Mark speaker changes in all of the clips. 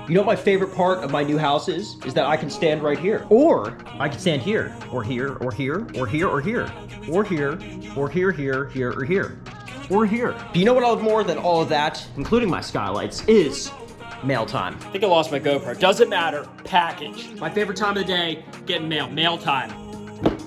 Speaker 1: You know what my favorite part of my new house is? Is that I can stand right here. Or I can stand here, or here, or here, or here, or here, or here, or here, here, here, or here, or here. Do you know what I love more than all of that, including my skylights, is mail time. I think I lost my GoPro. Doesn't matter. Package. My favorite time of the day, getting mail. Mail time.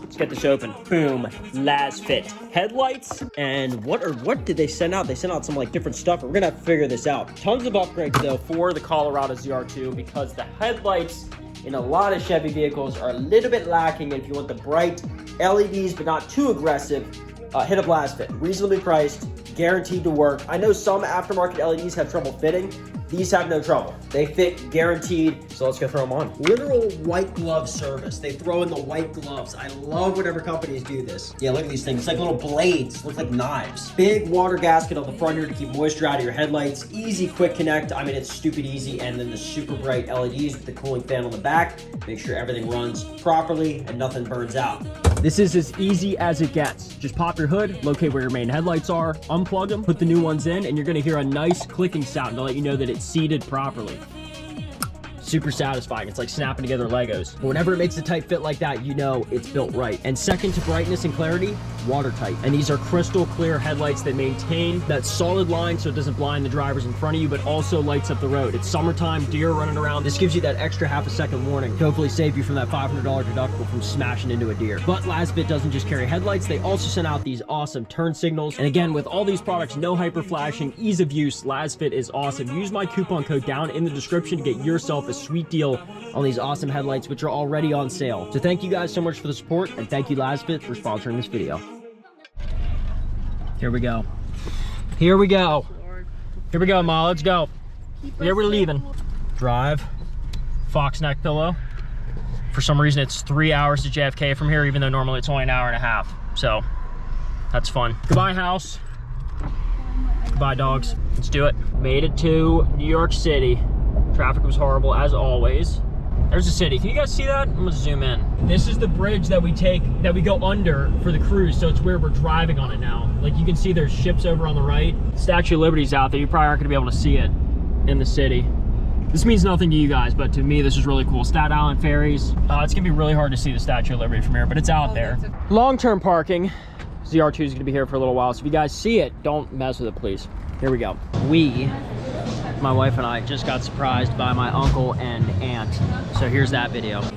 Speaker 1: Let's get this open. Boom. Lasfit. Headlights. And what did they send out? They sent out some like different stuff. We're gonna have to figure this out. Tons of upgrades though for the Colorado ZR2 because the headlights in a lot of Chevy vehicles are a little bit lacking. And if you want the bright LEDs but not too aggressive, hit up Lasfit. Reasonably priced, guaranteed to work. I know some aftermarket LEDs have trouble fitting. These have no trouble. They fit guaranteed, so let's go throw them on. Literal white glove service. They throw in the white gloves. I love whenever companies do this. Yeah, look at these things. It's like little blades, look like knives. Big water gasket on the front here to keep moisture out of your headlights. Easy, quick connect. I mean, it's stupid easy. And then the super bright LEDs with the cooling fan on the back. Make sure everything runs properly and nothing burns out. This is as easy as it gets. Just pop your hood, locate where your main headlights are, unplug them, put the new ones in, and you're gonna hear a nice clicking sound to let you know that it's seated properly. Super satisfying. It's like snapping together Legos. But whenever it makes a tight fit like that, you know it's built right. And second to brightness and clarity, watertight. And these are crystal clear headlights that maintain that solid line so it doesn't blind the drivers in front of you, but also lights up the road. It's summertime, deer running around. This gives you that extra half a second warning to hopefully save you from that $500 deductible from smashing into a deer. But Lasfit doesn't just carry headlights, they also send out these awesome turn signals. And again, with all these products, no hyper flashing, ease of use, Lasfit is awesome. Use my coupon code down in the description to get yourself a sweet deal on these awesome headlights, which are already on sale. So thank you guys so much for the support, and thank you Lasfit for sponsoring this video. Here we go. Here we go. Here we go, Ma. Let's go. Here we're leaving. Drive. Fox neck pillow. For some reason, it's 3 hours to JFK from here, even though normally it's only an hour and a half. So that's fun. Goodbye, house. Goodbye, dogs. Let's do it. Made it to New York City. Traffic was horrible as always. There's the city. Can you guys see that? I'm gonna zoom in. This is the bridge that we go under for the cruise. So it's where we're driving on it now. Like you can see there's ships over on the right. Statue of Liberty's out there. You probably aren't gonna be able to see it in the city. This means nothing to you guys, but to me, this is really cool. Staten Island ferries. It's gonna be really hard to see the Statue of Liberty from here, but it's out there. Long-term parking. ZR2 is gonna be here for a little while. So if you guys see it, don't mess with it, please. Here we go. My wife and I just got surprised by my uncle and aunt. So here's that video.
Speaker 2: You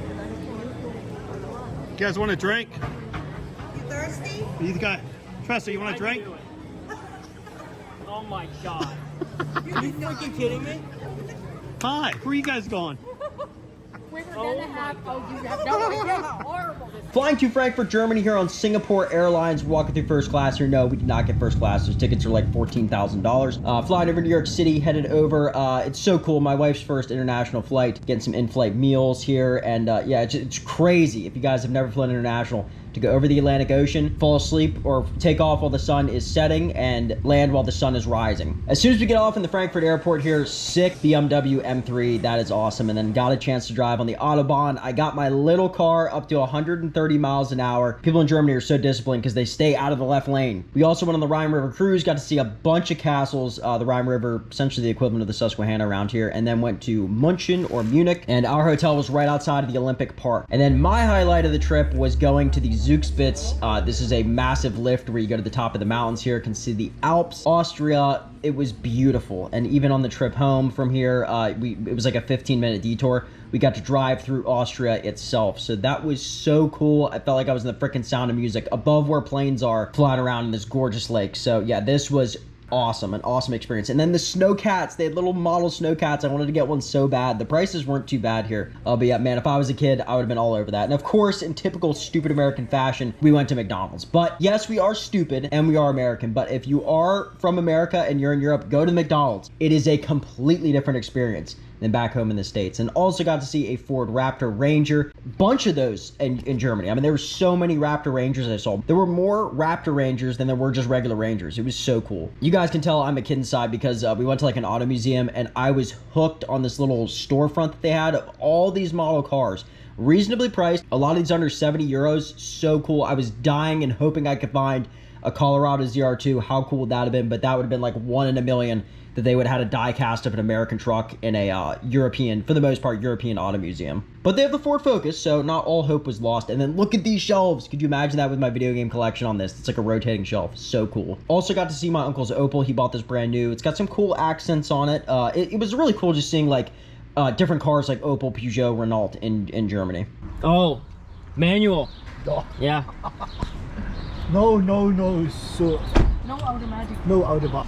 Speaker 2: guys want a drink?
Speaker 3: You thirsty?
Speaker 2: You got Tressa, you want a drink?
Speaker 1: Oh my God. Are you freaking kidding me?
Speaker 2: Hi, where are you guys going?
Speaker 3: We were gonna have, you have no idea how horrible this is.
Speaker 1: Flying to Frankfurt, Germany here on Singapore Airlines. Walking through first class here. No, we did not get first class. Those tickets are like $14,000. Flying over to New York City, headed over. It's so cool. My wife's first international flight. Getting some in-flight meals here. And yeah, it's crazy. If you guys have never flown international, to go over the Atlantic Ocean, fall asleep, or take off while the sun is setting and land while the sun is rising. As soon as we get off in the Frankfurt airport here, sick BMW M3, that is awesome. And then got a chance to drive on the Autobahn. I got my little car up to 130 miles an hour. People in Germany are so disciplined because they stay out of the left lane. We also went on the Rhine River cruise, got to see a bunch of castles. The Rhine River, essentially the equivalent of the Susquehanna around here, and then went to München or Munich, and our hotel was right outside of the Olympic Park. And then my highlight of the trip was going to the Zugspitze. This is a massive lift where you go to the top of the mountains here, can see the Alps, Austria. It was beautiful. And even on the trip home from here, it was like a 15-minute detour. We got to drive through Austria itself. So that was so cool. I felt like I was in the freaking Sound of Music above where planes are flying around in this gorgeous lake. So yeah, this was awesome, an awesome experience. And then the snowcats, they had little model snowcats. I wanted to get one so bad. The prices weren't too bad here. But yeah, man, if I was a kid, I would have been all over that. And of course, in typical stupid American fashion, we went to McDonald's. But yes, we are stupid and we are American. But if you are from America and you're in Europe, go to McDonald's. It is a completely different experience than back home in the States. And also got to see a Ford Raptor Ranger. Bunch of those in Germany. I mean, there were so many Raptor Rangers I saw. There were more Raptor Rangers than there were just regular Rangers. It was so cool. You guys can tell I'm a kid inside because we went to like an auto museum and I was hooked on this little storefront that they had of all these model cars. Reasonably priced. A lot of these under 70 euros. So cool. I was dying and hoping I could find a Colorado ZR2, how cool would that have been? But that would have been like 1 in a million that they would have had a die cast of an American truck in a European, for the most part, European auto museum. But they have the Ford Focus, so not all hope was lost. And then look at these shelves. Could you imagine that with my video game collection on this? It's like a rotating shelf. So cool. Also got to see my uncle's Opel. He bought this brand new. It's got some cool accents on it. It was really cool just seeing like different cars like Opel, Peugeot, Renault in Germany. Oh, manual.
Speaker 4: Oh.
Speaker 1: Yeah.
Speaker 4: No, so
Speaker 3: No automatic.
Speaker 4: no Autobahn.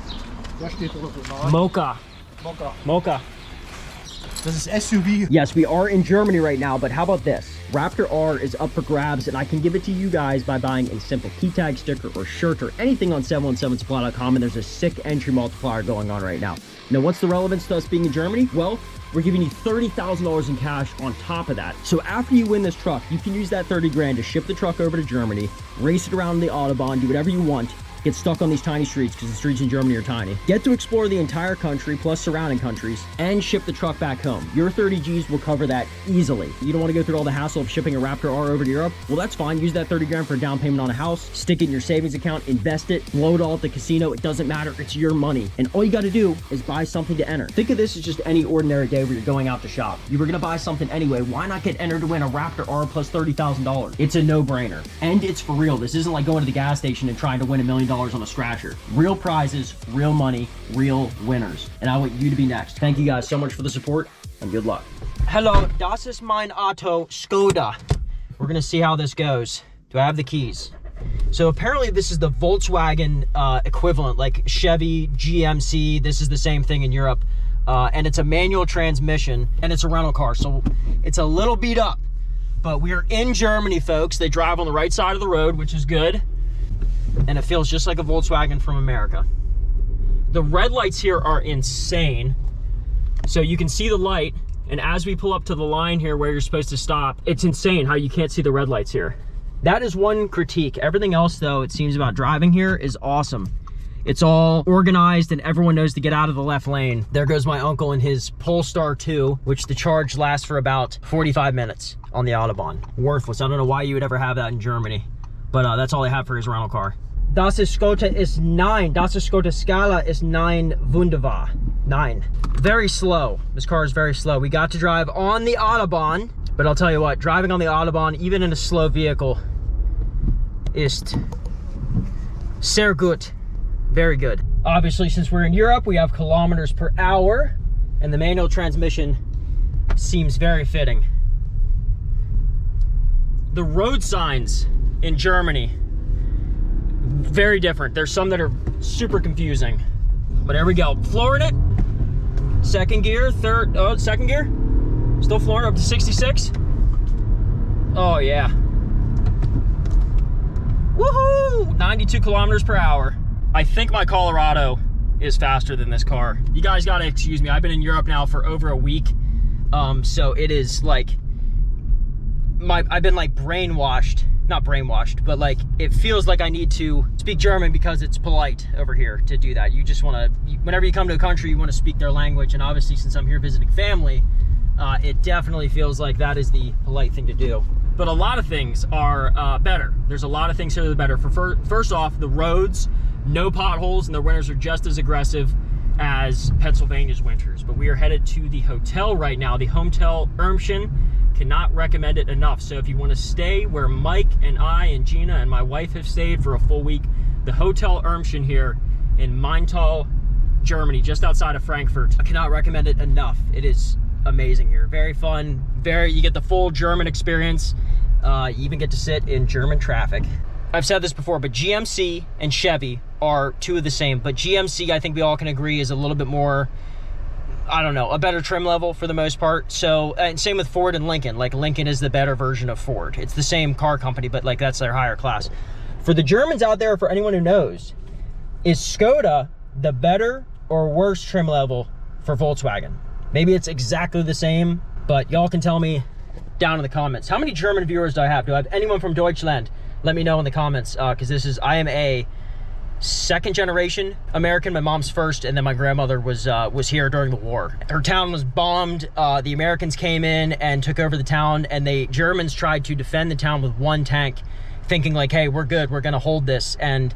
Speaker 4: Da steht drauf.
Speaker 1: Mocha.
Speaker 4: Mocha.
Speaker 1: Mocha.
Speaker 4: Das ist SUV.
Speaker 1: Yes, we are in Germany right now, but how about this? Raptor R is up for grabs, and I can give it to you guys by buying a simple key tag sticker or shirt or anything on 717supply.com, and there's a sick entry multiplier going on right now. Now, what's the relevance to us being in Germany? Well, we're giving you $30,000 in cash on top of that. So after you win this truck, you can use that 30 grand to ship the truck over to Germany, race it around the Autobahn, do whatever you want, get stuck on these tiny streets because the streets in Germany are tiny. Get to explore the entire country plus surrounding countries and ship the truck back home. Your 30 G's will cover that easily. You don't want to go through all the hassle of shipping a Raptor R over to Europe? Well, that's fine. Use that 30 grand for a down payment on a house, stick it in your savings account, invest it, blow it all at the casino. It doesn't matter. It's your money. And all you got to do is buy something to enter. Think of this as just any ordinary day where you're going out to shop. You were going to buy something anyway. Why not get entered to win a Raptor R plus $30,000? It's a no-brainer. And it's for real. This isn't like going to the gas station and trying to win $1 million on a scratcher. Real prizes, real money, real winners. And I want you to be next. Thank you guys so much for the support and good luck. Hello, das ist mein Auto, Skoda. We're gonna see how this goes. Do I have the keys? So apparently this is the Volkswagen equivalent, like Chevy, GMC. This is the same thing in Europe. And it's a manual transmission and it's a rental car. So it's a little beat up, but we're in Germany, folks. They drive on the right side of the road, which is good. And it feels just like a Volkswagen from America. The red lights here are insane. So you can see the light, and as we pull up to the line here where you're supposed to stop, it's insane how you can't see the red lights here. That is one critique. Everything else, though, it seems about driving here is awesome. It's all organized and everyone knows to get out of the left lane. There goes my uncle in his Polestar 2, which the charge lasts for about 45 minutes on the Autobahn. Worthless. I don't know why you would ever have that in Germany, but that's all they have for his rental car. Das Skoda ist 9. Das Skoda Scala ist 9 wunderbar. 9. Very slow. This car is very slow. We got to drive on the Autobahn, but I'll tell you what, driving on the Autobahn, even in a slow vehicle, ist sehr gut. Very good. Obviously, since we're in Europe, we have kilometers per hour, and the manual transmission seems very fitting. The road signs in Germany, very different. There's some that are super confusing, but here we go. Flooring it. Second gear, second gear. Still flooring up to 66. Oh yeah. Woohoo! 92 kilometers per hour. I think my Colorado is faster than this car. You guys gotta excuse me. I've been in Europe now for over a week. So it is like, I've been like brainwashed. Not brainwashed, but like it feels like I need to speak German because it's polite over here to do that. You just want to, whenever you come to a country, you want to speak their language. And obviously, since I'm here visiting family, it definitely feels like that is the polite thing to do. But a lot of things are better. There's a lot of things here that are better. First off, the roads, no potholes, and the winters are just as aggressive as Pennsylvania's winters. But we are headed to the hotel right now, the Hotel Irmschen. Cannot recommend it enough. So if you want to stay where Mike and I and Gina and my wife have stayed for a full week, the Hotel Irmschen here in Maintal, Germany, just outside of Frankfurt. I cannot recommend it enough. It is amazing here. Very fun. You get the full German experience. You even get to sit in German traffic. I've said this before, but GMC and Chevy are two of the same. But GMC, I think we all can agree, is a little bit more, I don't know, a better trim level for the most part. So, and same with Ford and Lincoln. Like Lincoln is the better version of Ford. It's the same car company, but like that's their higher class. For the Germans out there, for anyone who knows, is Skoda the better or worse trim level for Volkswagen? Maybe it's exactly the same, but y'all can tell me down in the comments. How many German viewers do I have? Do I have anyone from Deutschland? Let me know in the comments, because I am a second generation American. My mom's first, and then my grandmother was here during the war. Her town was bombed. The Americans came in and took over the town, and the Germans tried to defend the town with one tank, thinking like, hey, we're good, we're gonna hold this. And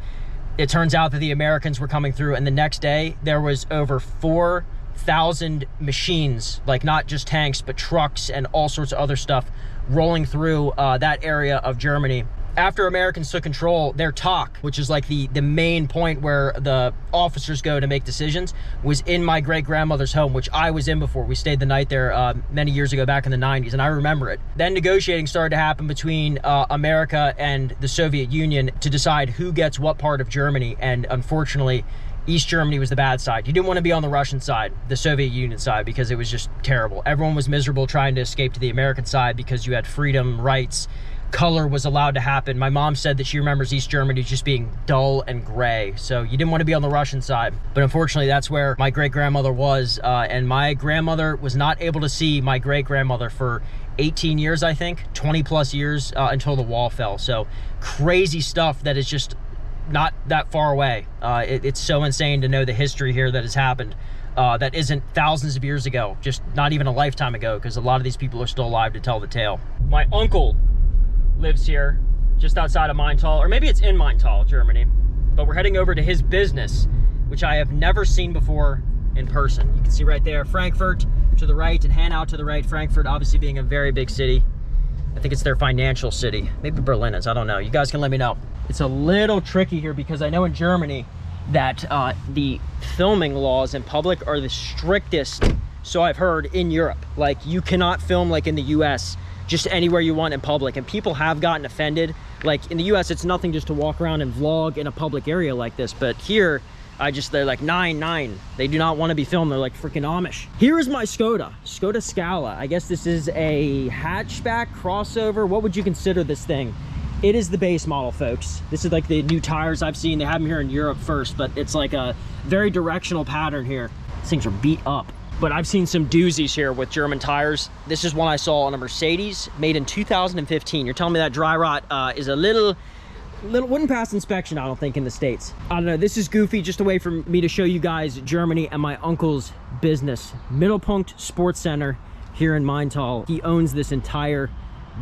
Speaker 1: it turns out that the Americans were coming through, and the next day there was over 4,000 machines, like not just tanks, but trucks and all sorts of other stuff rolling through that area of Germany. After Americans took control, their talk, which is like the main point where the officers go to make decisions, was in my great-grandmother's home, which I was in before. We stayed the night there many years ago, back in the 90s, and I remember it. Then negotiating started to happen between America and the Soviet Union to decide who gets what part of Germany, and unfortunately, East Germany was the bad side. You didn't want to be on the Russian side, the Soviet Union side, because it was just terrible. Everyone was miserable trying to escape to the American side because you had freedom, rights, color was allowed to happen. My mom said that she remembers East Germany just being dull and gray, so you didn't want to be on the Russian side. But unfortunately, that's where my great-grandmother was, and my grandmother was not able to see my great-grandmother for 18 years, I think, 20 plus years, until the wall fell. So crazy stuff that is just not that far away. It's so insane to know the history here that has happened. That isn't thousands of years ago, just not even a lifetime ago, because a lot of these people are still alive to tell the tale. My uncle lives here just outside of Maintal, or maybe it's in Maintal, Germany, but we're heading over to his business, which I have never seen before in person. You can see right there, Frankfurt to the right and Hanau to the right. Frankfurt obviously being a very big city. I think it's their financial city. Maybe Berlin is, I don't know. You guys can let me know. It's a little tricky here because I know in Germany that the filming laws in public are the strictest, so I've heard, in Europe. Like, you cannot film like in the US just anywhere you want in public, and people have gotten offended. Like in the US, it's nothing just to walk around and vlog in a public area like this, but here, they're like 9. They do not want to be filmed. They're like freaking Amish. Here is my Skoda Scala. I guess this is a hatchback crossover. What would you consider this thing? It is the base model, folks. This is like the new tires I've seen. They have them here in Europe first, but it's like a very directional pattern here. These things are beat up. But I've seen some doozies here with German tires. This is one I saw on a Mercedes, made in 2015. You're telling me that dry rot is a little wouldn't pass inspection, I don't think, in the States. I don't know, this is goofy, just a way for me to show you guys Germany and my uncle's business. Mittelpunkt Sports Center here in Maintal. He owns this entire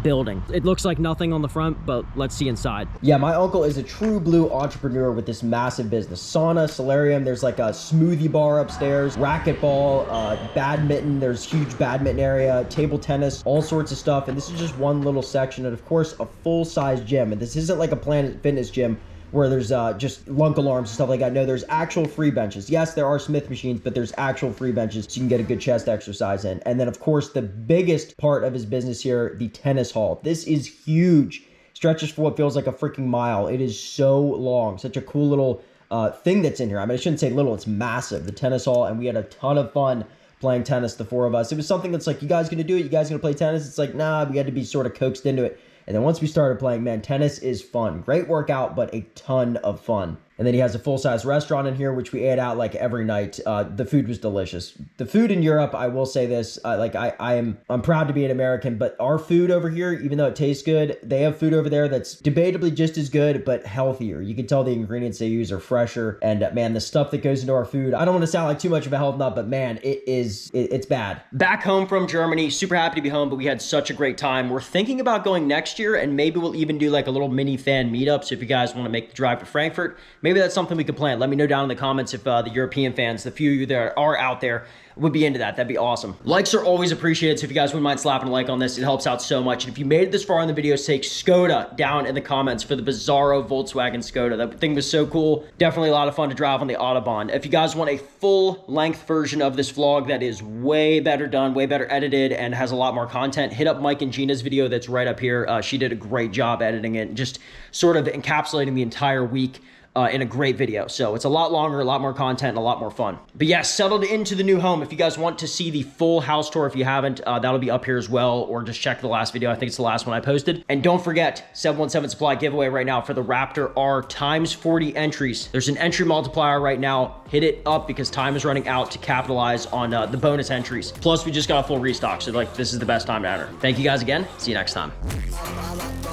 Speaker 1: building. It looks like nothing on the front, but let's see inside. Yeah, my uncle is a true blue entrepreneur with this massive business. Sauna, solarium, there's like a smoothie bar upstairs, racquetball, badminton, there's huge badminton area, table tennis, all sorts of stuff. And this is just one little section, and of course, a full-size gym. And this isn't like a Planet Fitness gym where there's just lunk alarms and stuff like that. No, there's actual free benches. Yes, there are Smith machines, but there's actual free benches so you can get a good chest exercise in. And then, of course, the biggest part of his business here, the tennis hall. This is huge. Stretches for what feels like a freaking mile. It is so long. Such a cool little thing that's in here. I mean, I shouldn't say little. It's massive, the tennis hall. And we had a ton of fun playing tennis, the four of us. It was something that's like, you guys gonna do it? You guys gonna play tennis? It's like, nah, we had to be sort of coaxed into it. And then once we started playing, man, tennis is fun. Great workout, but a ton of fun. And then he has a full-size restaurant in here, which we ate out like every night. The food was delicious. The food in Europe, I will say this, I'm proud to be an American, but our food over here, even though it tastes good, they have food over there that's debatably just as good, but healthier. You can tell the ingredients they use are fresher. And man, the stuff that goes into our food, I don't want to sound like too much of a health nut, but man, it's bad. Back home from Germany, super happy to be home, but we had such a great time. We're thinking about going next year, and maybe we'll even do like a little mini fan meetup. So if you guys want to make the drive to Frankfurt, maybe that's something we could plan. Let me know down in the comments if the European fans, the few of you that are out there, would be into that. That'd be awesome. Likes are always appreciated, so if you guys wouldn't mind slapping a like on this, it helps out so much. And if you made it this far in the video, say Skoda down in the comments for the Bizarro Volkswagen Skoda. That thing was so cool. Definitely a lot of fun to drive on the Autobahn. If you guys want a full-length version of this vlog that is way better done, way better edited, and has a lot more content, hit up Mike and Gina's video that's right up here. She did a great job editing it, just sort of encapsulating the entire week in a great video. So it's a lot longer, a lot more content, and a lot more fun. But yeah, settled into the new home. If you guys want to see the full house tour, if you haven't, that'll be up here as well, or just check the last video. I think it's the last one I posted. And don't forget, 717 Supply giveaway right now for the Raptor R times 40 entries. There's an entry multiplier right now. Hit it up because time is running out to capitalize on the bonus entries. Plus, we just got a full restock, so like this is the best time to enter. Thank you guys again. See you next time.
Speaker 5: Follow